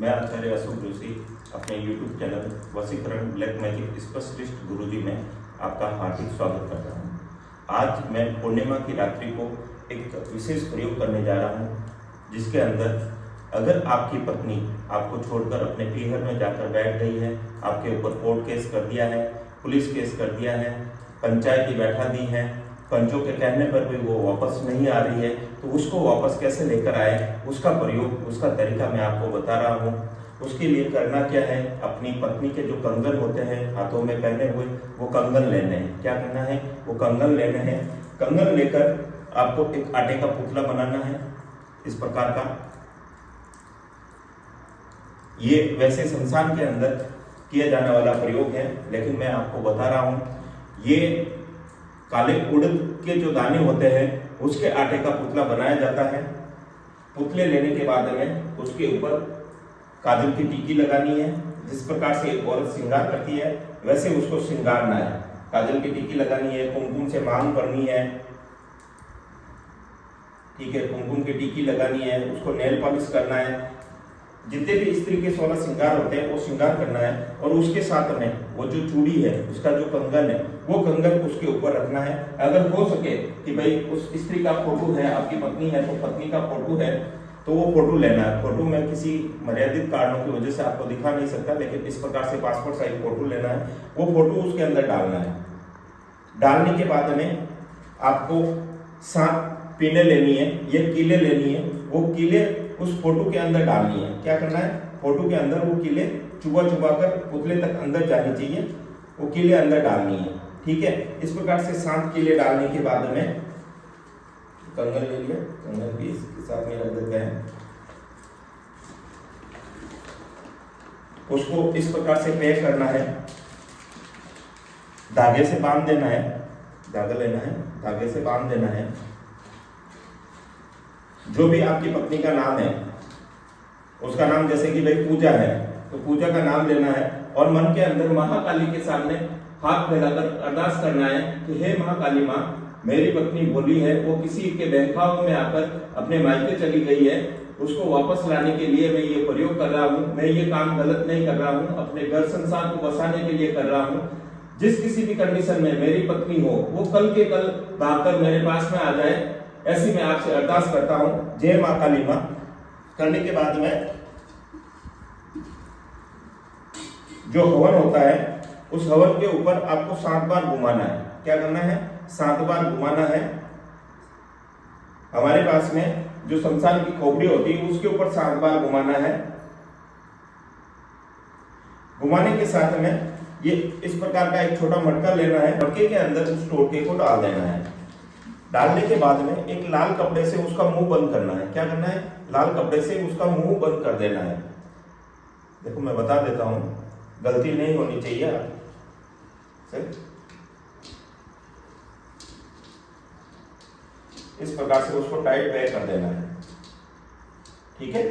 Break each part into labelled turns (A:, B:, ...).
A: मैं आचार्य अशोक जोशी अपने YouTube channel वशीकरण ब्लैक मैजिक स्पेशलिस्ट गुरुजी में आपका हार्दिक स्वागत करता हूँ। आज मैं पूर्णिमा की रात्रि को एक विशेष प्रयोग करने जा रहा हूँ, जिसके अंदर अगर आपकी पत्नी आपको छोड़कर अपने पीहर में जाकर बैठ गई है, आपके ऊपर कोर्ट केस कर दिया है, पुलिस केस कर दिया है, पंचायती बैठा दी है, पंचों के कहने पर भी वो वापस नहीं आ रही है, तो उसको वापस कैसे लेकर आए, उसका प्रयोग, उसका तरीका मैं आपको बता रहा हूँ। उसके लिए करना क्या है, अपनी पत्नी के जो कंगन होते हैं हाथों में पहने हुए, वो कंगन लेने हैं। क्या करना है, वो कंगन लेने हैं। कंगन लेकर आपको एक आटे का पुतला बनाना है, इस प्रकार का। ये वैसे शमशान के अंदर किया जाने वाला प्रयोग है, लेकिन मैं आपको बता रहा हूँ, ये काले उड़द के जो दाने होते हैं उसके आटे का पुतला बनाया जाता है। पुतले लेने के बाद में उसके ऊपर काजल की टीकी लगानी है। जिस प्रकार से एक औरत श्रृंगार करती है, वैसे उसको श्रृंगारना है। काजल की टीकी लगानी है, कुमकुम से मांग करनी है, ठीक है, कुमकुम की टीकी लगानी है, उसको नेल पॉलिश करना है। जितने भी स्त्री के 16 श्रृंगार होते हैं वो श्रृंगार करना है, और उसके साथ में वो जो चूड़ी है, उसका जो कंगन है, वो कंगन उसके ऊपर रखना है। अगर हो सके कि भाई उस स्त्री का फोटो है, आपकी पत्नी है तो पत्नी का फोटो है, तो वो फोटो लेना है। फोटो में किसी मर्यादित कारणों की वजह से आपको दिखा नहीं सकता, लेकिन इस प्रकार से पासपोर्ट साइज फोटो लेना है। वो फोटो उसके अंदर डालना है। डालने के बाद में आपको 7 पिने लेनी है, ये कीले लेनी है। वो कीले उस फोटो के अंदर डालनी है। क्या करना है, फोटो के अंदर वो कीले चुबा चुबा कर पुतले तक अंदर जानी चाहिए, वो कीले अंदर डालनी है, ठीक है। इस प्रकार से 7 कीले डालने के बाद में कंगन ले लिया, कंगन भी इसके साथ में रख देते हैं। उसको इस प्रकार से पैक करना है, धागे से बांध देना है, धागा लेना है, धागे से बांध देना है। जो भी आपकी पत्नी का नाम है, उसका नाम जैसे कि भाई पूजा है, तो पूजा का नाम लेना है, और मन के अंदर महाकाली के सामने हाथ फैलाकर अरदास करना है कि हे महाकाली माँ, मेरी पत्नी भोली है, वो किसी के बहकाव में आकर अपने मायके चली गई है, उसको वापस लाने के लिए मैं ये प्रयोग कर रहा हूँ। मैं ये काम गलत नहीं कर रहा हूँ, अपने घर संसार को बसाने के लिए कर रहा हूँ। जिस किसी भी कंडीशन में मेरी पत्नी हो, वो कल के कल भागकर मेरे पास में आ जाए, ऐसी मैं आपसे अरदास करता हूँ। जय माँ काली माँ। करने के बाद में जो हवन होता है, उस हवन के ऊपर आपको 7 बार घुमाना है। क्या करना है, 7 बार घुमाना है। हमारे पास में जो शमशान की खोपड़ी होती है, उसके ऊपर 7 बार घुमाना है। घुमाने के साथ में ये इस प्रकार का एक छोटा मटका लेना है, मटके के अंदर उस टोटके को डाल देना है। डालने के बाद में एक लाल कपड़े से उसका मुंह बंद करना है। क्या करना है, लाल कपड़े से उसका मुंह बंद कर देना है। देखो मैं बता देता हूं, गलती नहीं होनी चाहिए इस प्रकार से उसको टाइट पैक कर देना है, ठीक है।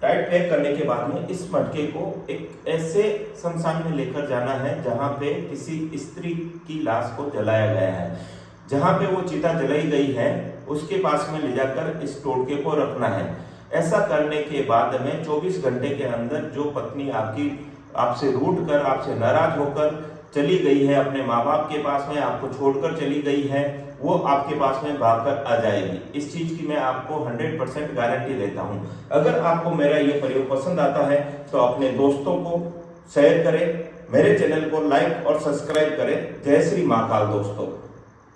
A: टाइट पैक करने के बाद में इस मटके को एक ऐसे शमशान में लेकर जाना है जहां पे किसी स्त्री की लाश को जलाया गया है, जहां पे वो चिता जलाई गई है, उसके पास में ले जाकर इस टोटके को रखना है। ऐसा करने के बाद में 24 घंटे के अंदर जो पत्नी आपकी आपसे रूठ कर, आपसे नाराज होकर चली गई है, अपने माँ बाप के पास में आपको छोड़कर चली गई है, वो आपके पास में भागकर आ जाएगी। इस चीज की मैं आपको 100% गारंटी देता हूँ। अगर आपको मेरा ये प्रयोग पसंद आता है तो अपने दोस्तों को शेयर करें, मेरे चैनल को लाइक और सब्सक्राइब करें। जय श्री महाकाल दोस्तों।